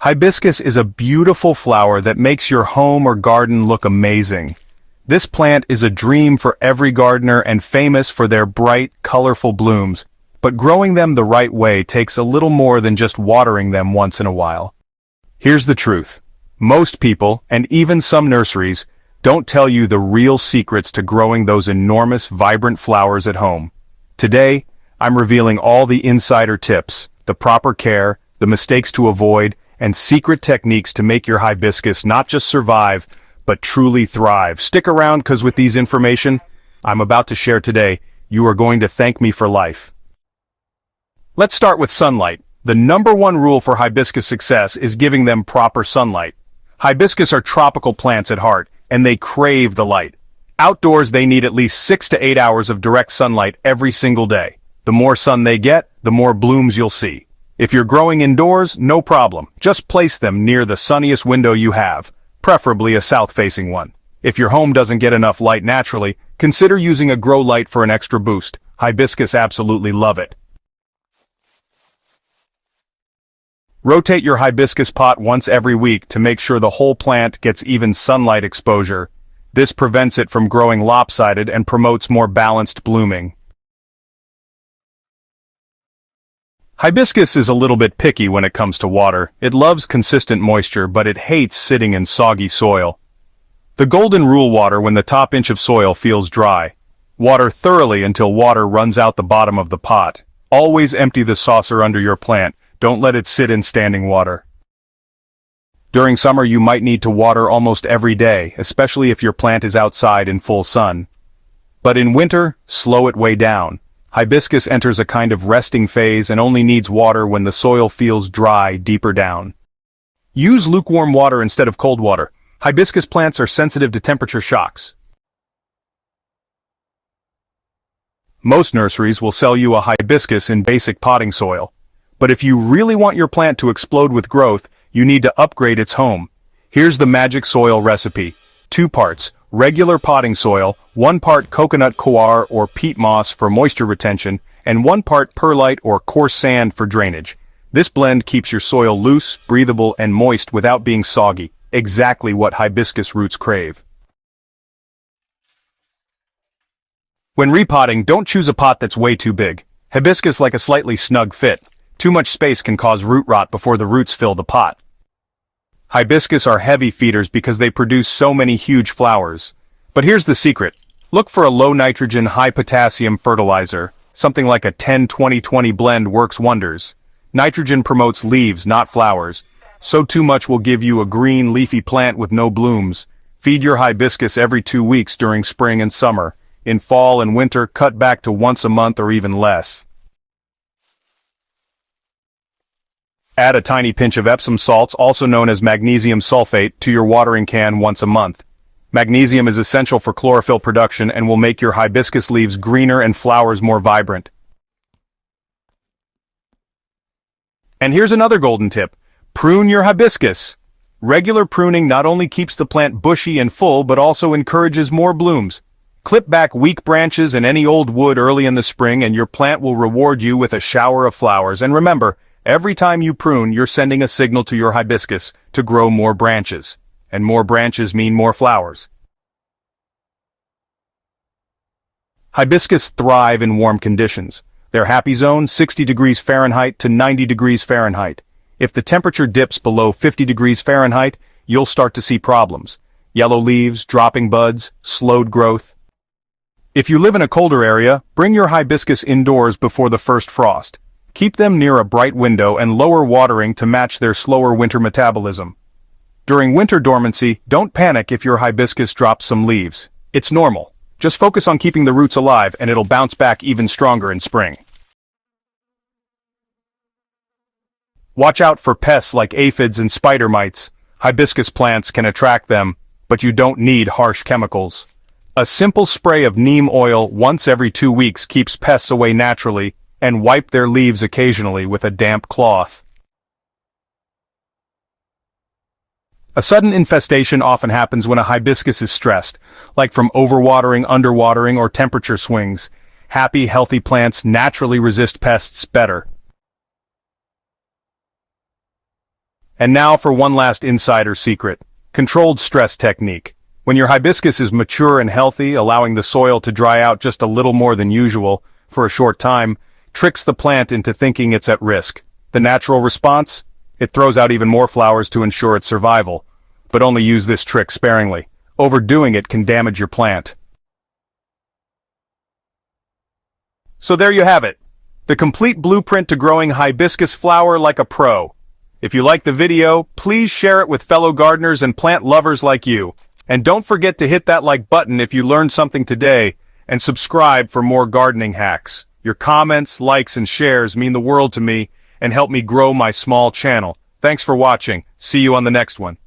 Hibiscus is a beautiful flower that makes your home or garden look amazing. This plant is a dream for every gardener and famous for their bright, colorful blooms, but growing them the right way takes a little more than just watering them once in a while. Here's the truth. Most people, and even some nurseries, don't tell you the real secrets to growing those enormous, vibrant flowers at home. Today, I'm revealing all the insider tips, the proper care, the mistakes to avoid, and secret techniques to make your hibiscus not just survive, but truly thrive. Stick around, because with these information I'm about to share today, you are going to thank me for life. Let's start with sunlight. The #1 rule for hibiscus success is giving them proper sunlight. Hibiscus are tropical plants at heart, and they crave the light. Outdoors, they need at least 6 to 8 hours of direct sunlight every single day. The more sun they get, the more blooms you'll see. If you're growing indoors, no problem. Just place them near the sunniest window you have, preferably a south-facing one. If your home doesn't get enough light naturally, consider using a grow light for an extra boost. Hibiscus absolutely love it. Rotate your hibiscus pot once every week to make sure the whole plant gets even sunlight exposure. This prevents it from growing lopsided and promotes more balanced blooming. Hibiscus is a little bit picky when it comes to water. It loves consistent moisture, but it hates sitting in soggy soil. The golden rule: water when the top inch of soil feels dry. Water thoroughly until water runs out the bottom of the pot. Always empty the saucer under your plant. Don't let it sit in standing water. During summer, you might need to water almost every day, especially if your plant is outside in full sun. But in winter, slow it way down. Hibiscus enters a kind of resting phase and only needs water when the soil feels dry deeper down. Use lukewarm water instead of cold water. Hibiscus plants are sensitive to temperature shocks. Most nurseries will sell you a hibiscus in basic potting soil. But if you really want your plant to explode with growth, you need to upgrade its home. Here's the magic soil recipe. 2 parts, regular potting soil, 1 part coconut coir or peat moss for moisture retention, and 1 part perlite or coarse sand for drainage. This blend keeps your soil loose, breathable, and moist without being soggy, exactly what hibiscus roots crave. When repotting, don't choose a pot that's way too big. Hibiscus like a slightly snug fit. Too much space can cause root rot before the roots fill the pot. Hibiscus are heavy feeders because they produce so many huge flowers. But here's the secret. Look for a low nitrogen, high potassium fertilizer. Something like a 10-20-20 blend works wonders. Nitrogen promotes leaves, not flowers. So too much will give you a green, leafy plant with no blooms. Feed your hibiscus every 2 weeks during spring and summer. In fall and winter, cut back to once a month or even less. Add a tiny pinch of Epsom salts, also known as magnesium sulfate, to your watering can once a month. Magnesium is essential for chlorophyll production and will make your hibiscus leaves greener and flowers more vibrant. And here's another golden tip. Prune your hibiscus. Regular pruning not only keeps the plant bushy and full, but also encourages more blooms. Clip back weak branches and any old wood early in the spring, and your plant will reward you with a shower of flowers. And remember, every time you prune, you're sending a signal to your hibiscus to grow more branches. And more branches mean more flowers. Hibiscus thrive in warm conditions. Their happy zone, 60 degrees Fahrenheit to 90 degrees Fahrenheit. If the temperature dips below 50 degrees Fahrenheit, you'll start to see problems. Yellow leaves, dropping buds, slowed growth. If you live in a colder area, bring your hibiscus indoors before the first frost. Keep them near a bright window and lower watering to match their slower winter metabolism. During winter dormancy, don't panic if your hibiscus drops some leaves. It's normal. Just focus on keeping the roots alive and it'll bounce back even stronger in spring. Watch out for pests like aphids and spider mites. Hibiscus plants can attract them, but you don't need harsh chemicals. A simple spray of neem oil once every 2 weeks keeps pests away naturally, and wipe their leaves occasionally with a damp cloth. A sudden infestation often happens when a hibiscus is stressed, like from overwatering, underwatering, or temperature swings. Happy, healthy plants naturally resist pests better. And now for one last insider secret. Controlled stress technique. When your hibiscus is mature and healthy, allowing the soil to dry out just a little more than usual for a short time, tricks the plant into thinking it's at risk. The natural response? It throws out even more flowers to ensure its survival. But only use this trick sparingly. Overdoing it can damage your plant. So there you have it. The complete blueprint to growing hibiscus flower like a pro. If you like the video, please share it with fellow gardeners and plant lovers like you. And don't forget to hit that like button if you learned something today, and subscribe for more gardening hacks. Your comments, likes, and shares mean the world to me and help me grow my small channel. Thanks for watching. See you on the next one.